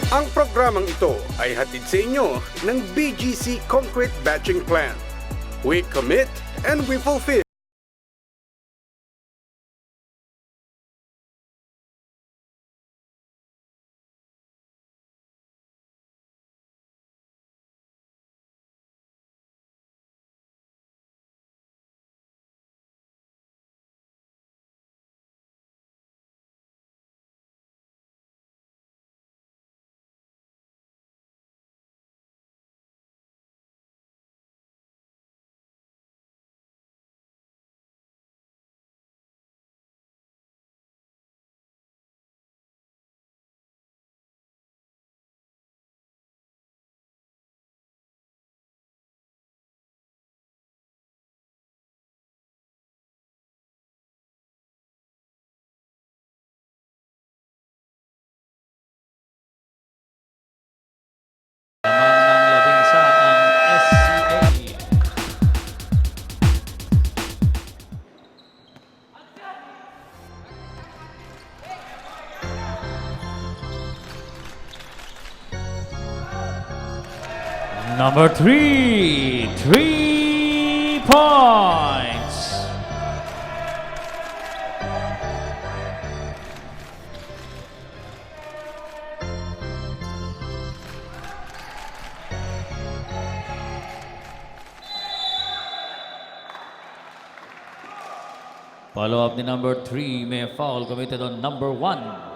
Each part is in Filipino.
Ang programang ito ay hatid sa inyo ng BGC Concrete Batching Plant. We commit and we fulfill. Number 3, 3 points. Follow up ni number 3, may foul committed on number 1.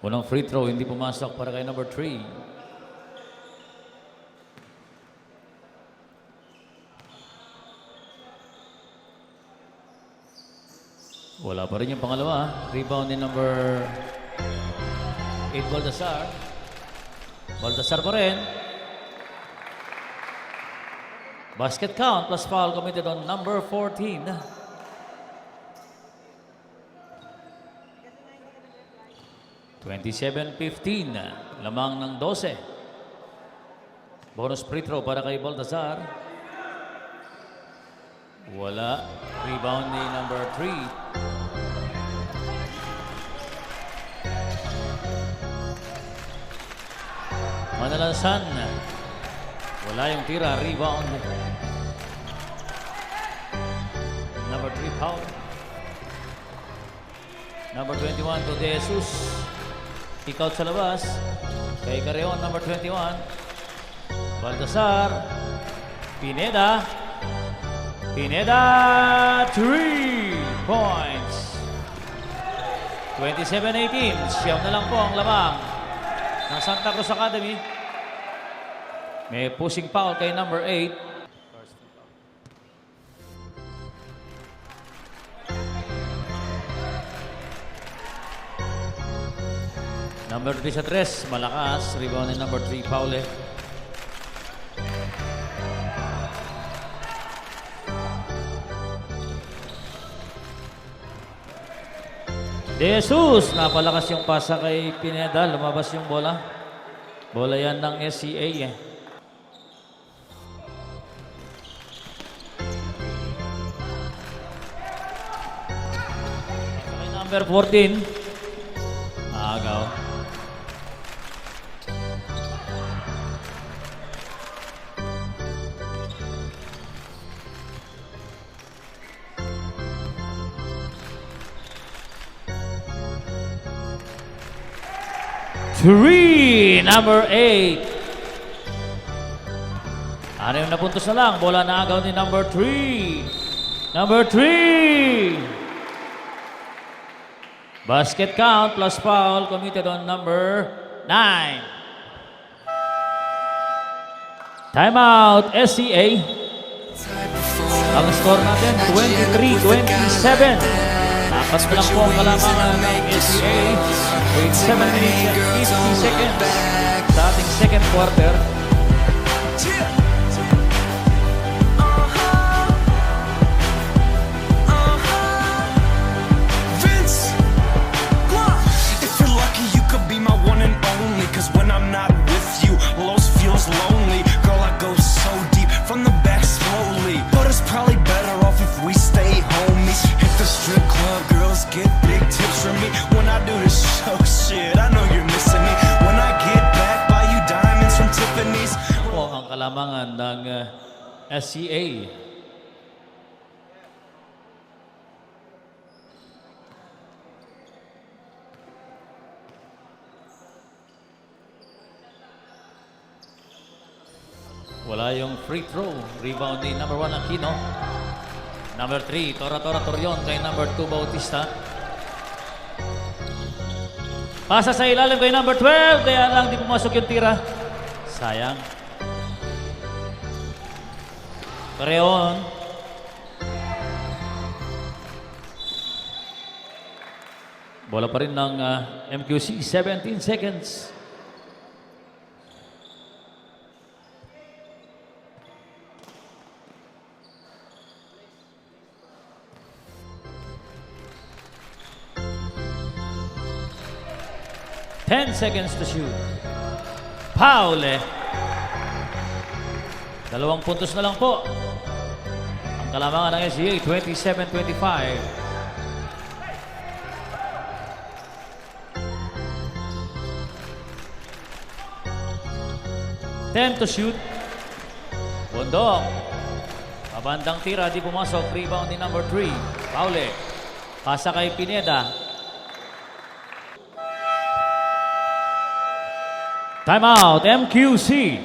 Unang free throw, hindi pumasok para kay number 3. Wala pa rin yung pangalawa. Rebound ni number 8, Baltasar. Baltasar pa rin. Basket count plus foul committed on number 14. 27-15, lamang ng 12. Bonus free throw para kay Baltasar. Wala. Rebound ni number 3. Manalansan. Wala yung tira. Rebound. Number 3 foul. Number 21 to De Jesus. Kick out sa labas. Kay Carreon, number 21. Baltasar. Pineda. Pineda, 3 points. 27-18. Siyam na lang po ang lamang ng Santa Cruz Academy. May pushing foul kay number 8. Number 3 sa 3, malakas. Rebound ni number 3, Paule. De Jesus, napalakas yung pasa kay Pineda. Lumabas yung bola. Bola yan ng SCA. Kay number 14, Agaw. Number 8. Anim na puntos na lang. Bola na agaw ni number 3. Number 3. Basket count plus foul committed on number 9. Timeout, SCA. Ang score natin, 23-27. Dapat na lang po ang kalamangan ng SCA. With 7 minutes and 50 seconds sa ating second quarter. Vince, if you're lucky, you could be my one and only. 'Cause when I'm not with you, we'll kalamangan ng SCA. Wala yung free throw. Rebound ni number 1 Aquino. Number 3, Tora Torion kay number 2 Bautista. Pasa sa ilalim kay number 12. Kaya lang di pumasok yung tira. Sayang. Pareon. Bola pa rin ng MQC. 17 seconds. Ten seconds to shoot. Paule. 2 puntos na lang po. Ang kalamangan ng SCA, 27-25. 10 to shoot. Bundok. Pabandang tira, di pumasok. Rebound ni number 3. Paule. Pasa kay Pineda. Timeout, MQC.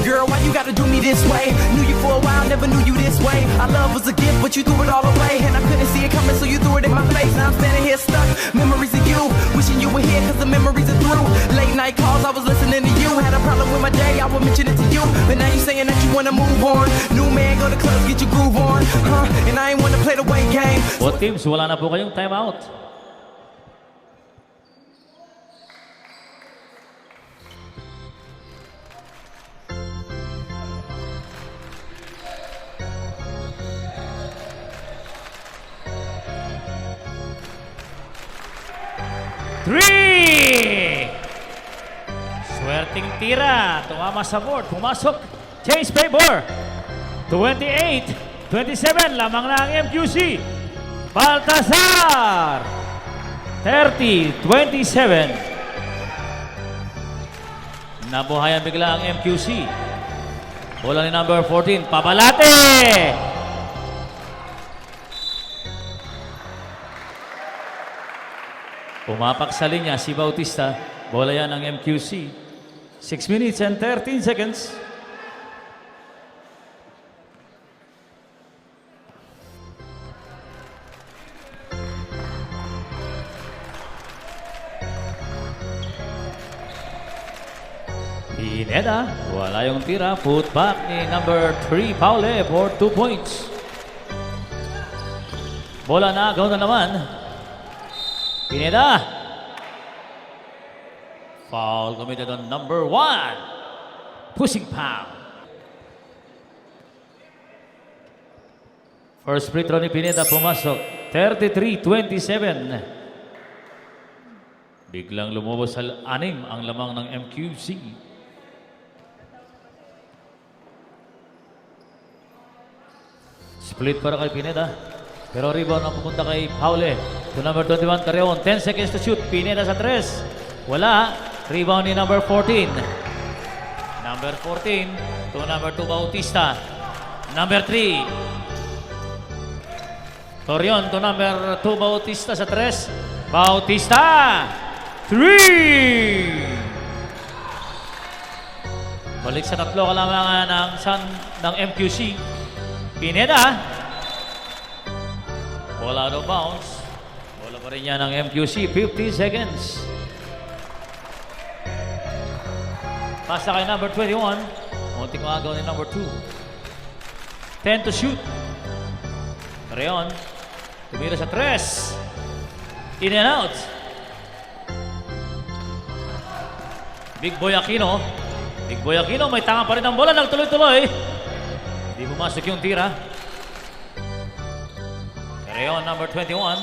Girl, why you gotta do me this way? Knew you for a while, never knew you this way. Our love was a gift, but you threw it all away. And I couldn't see it coming, so you threw it in my face. Now I'm standing here stuck, memories of you. Wishing you were here, cause the memories are through. Late night calls, I was listening to you. Had a problem with my day, I would mention it to you. But now you saying that you wanna move on. New man, go to clubs, get your groove on. And I ain't wanna play the wait game. Both teams, wala na po kayong timeout. Three! Swerting tira. Tumama sa board. Pumasok. Chase favor. 28-27. Lamang na ang MQC. Baltasar. 30-27. Nabuhayan bigla ang MQC. Bola ni number 14. Pabalate! Pumapak sa linya si Bautista. Bola yan ng MQC. 6 minutes and 13 seconds. Pineda. Wala yung tira. Putback ni number 3 Paule for 2 points. Bola na. Agaw na naman. Pineda. Foul committed on number 1. Pushing foul. First free throw ni Pineda pumasok. 33-27. Biglang lumubos sa 6 ang lamang ng MQC. Split para kay Pineda. Pero rebound ang pupunta kay Paule. To number 21, Carreon. 10 seconds to shoot. Pineda sa 3. Wala. Rebound ni number 14. Number 14 to number 2, Bautista. Number 3. Torion to number 2, Bautista sa 3. Bautista! 3! Balik sa 3 kalamangan ng MQC. Pineda. Bola out of bounds. Bola pa rin yan ng MQC. 50 seconds. Pasa kay number 21. Muntik magaw ni number 2. 10 to shoot. Carreon. Tumira sa 3. In and out. Big Boy Aquino. Big Boy Aquino. May tanga pa rin ang bola. Nagtuloy-tuloy. Hindi pumasok yung tira. Carreon, number 21.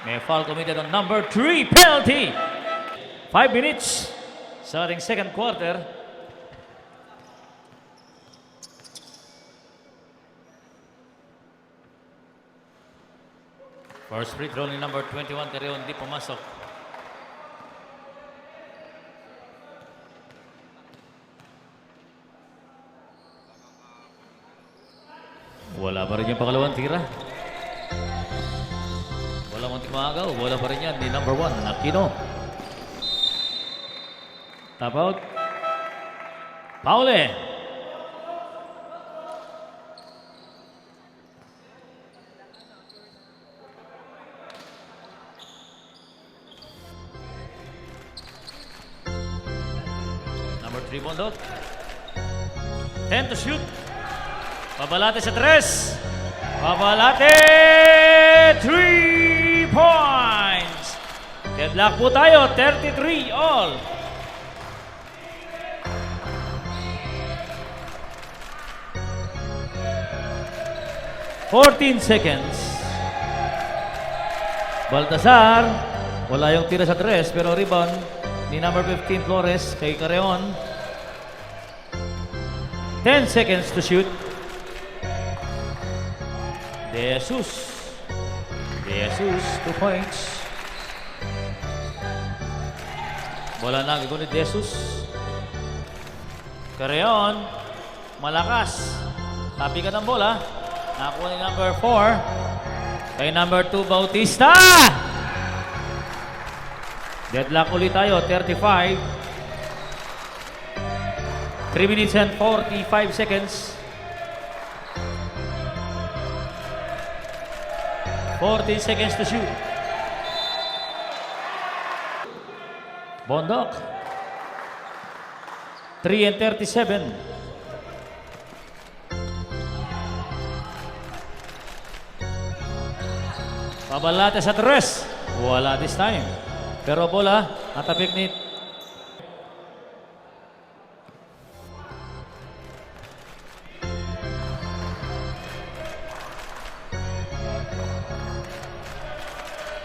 May foul committed on number 3. Penalty. 5 minutes sa ating second quarter. First free throw ni number 21, Carreon, di pumasok. Wala pa rin yung pangalawang tira. Wala munting maagaw. Wala pa rin yan ni number 1, Aquino. Tap out. Paule. Number 3, Bondok. 10 to shoot. Babalate sa 3. Babalate! 3 points! Deadlock po tayo. 33 all. "14 seconds. Baltasar. Wala yung tira sa 3 pero rebound ni number 15 Flores kay Carreon. 10 seconds to shoot. De Jesus. 2 points. Bola na gagawin ni De Jesus. Carreon. Malakas. Tapi ka ng bola. Nakuha ni number 4. Kay number 2 Bautista. Deadlock ulit tayo. 35. 3 minutes and 45 seconds. 14 seconds to shoot. Bondok. 3 and 37. Babalate sa 3. Wala this time. Pero bola, natapik ni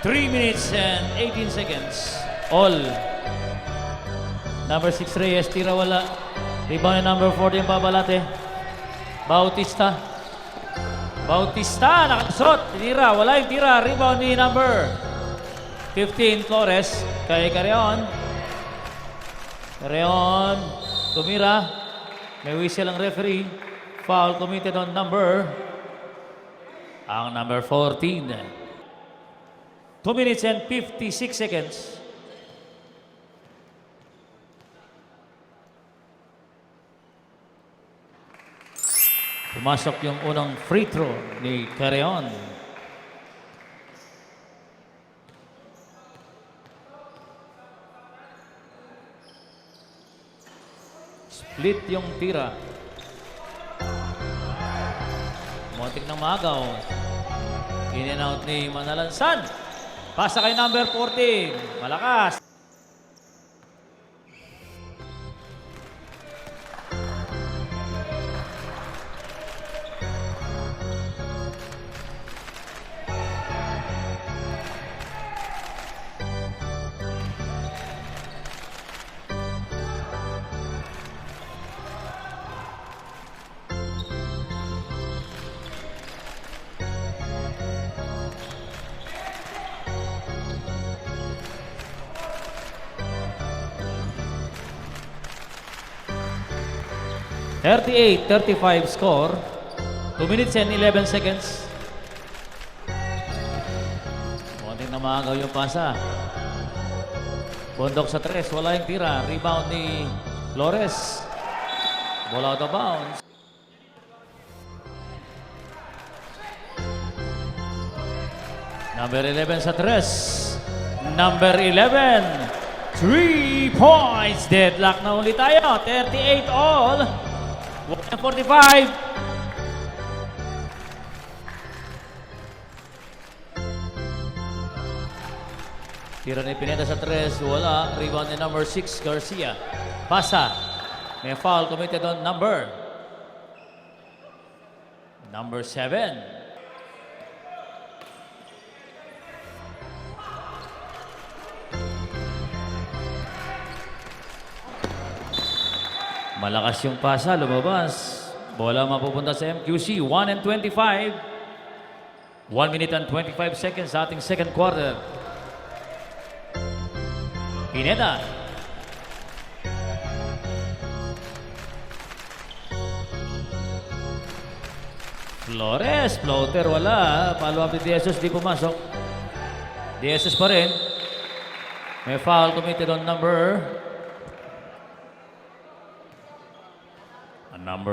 Three minutes and 18 seconds. All. Number 6 Reyes, tira wala. Rebound ni number 14 Babalate. Bautista. Bautista, nakatusot. Tira, wala yung tira. Rebound ni number 15 Flores. Kay Carreon. Carreon. Tumira. May whistle ang referee. Foul committed on number. Ang number 14. 2 minutes and 56 seconds. Pumasok yung unang free throw ni Carreon. Split yung tira. Motik ng magaw. In and out ni Manalansan. Pasa kay number 14. Malakas. (38-35) score. 2 minutes and 11 seconds. Munting na maagaw yung pasa. Bondok sa 3. Wala yung tira. Rebound ni Flores. Ball out of bounds. Number 11 sa 3. Number 11. 3 points. Deadlock na ulit tayo. 38 all. 1:45. Tira ni Pineda sa 3. Wala. Rebound ni number 6, Garcia. Pasa. May foul committed on number 7. Malakas yung pasa, lumabas. Bola mapupunta sa MQC, 1 and 25. 1 minute and 25 seconds sa ating second quarter. Pineda. Flores, floater, wala. Follow up ni Jesus, di pumasok. Jesus pa rin. May foul committed on number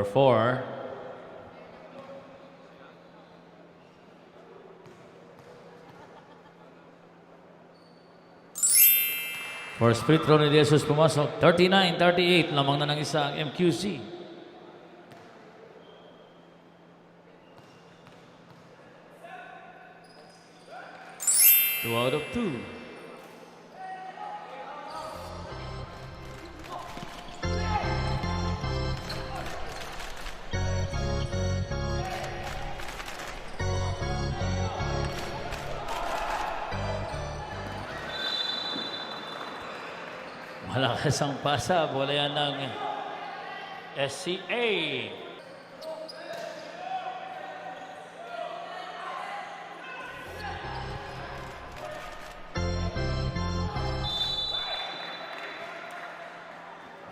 4. First free throw ni Jesus pumasok. 39-38, lamang na ng isa ang MQC. Two out of two. Malakas ang pasa, bola yan ng SCA.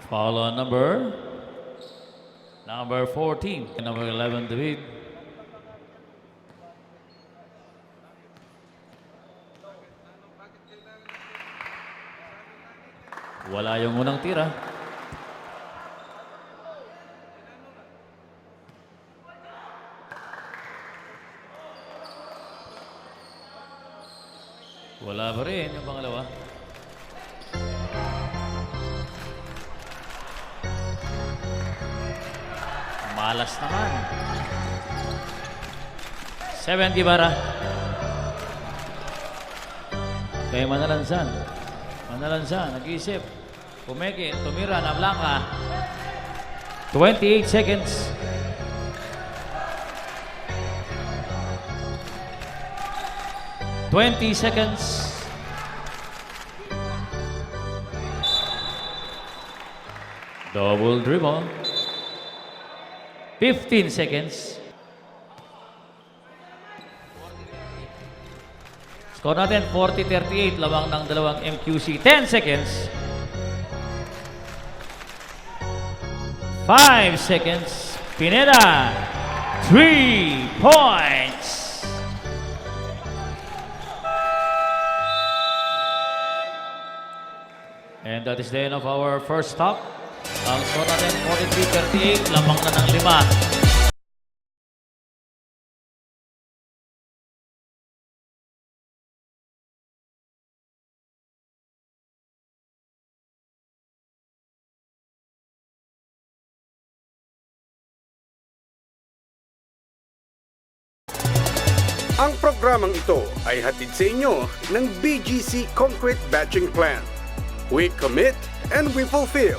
Foul on number 14, number 11, David. Wala yung unang tira. Wala pa rin yung pangalawa. Malas naman. 70 bara. Kay Manalansan. Manalansan, nag-iisip. Pumeki, tumira na Blanca. 28 seconds. Double dribble. 15 seconds. Score natin 40-38, lamang ng dalawang MQC. 10 seconds. 5 seconds. Pineda. 3 points. And that is the end of our first stop. Ang score natin 43-38, lamang na ng 5. Ang programang ito ay hatid sa inyo ng BGC Concrete Batching Plant. We commit and we fulfill.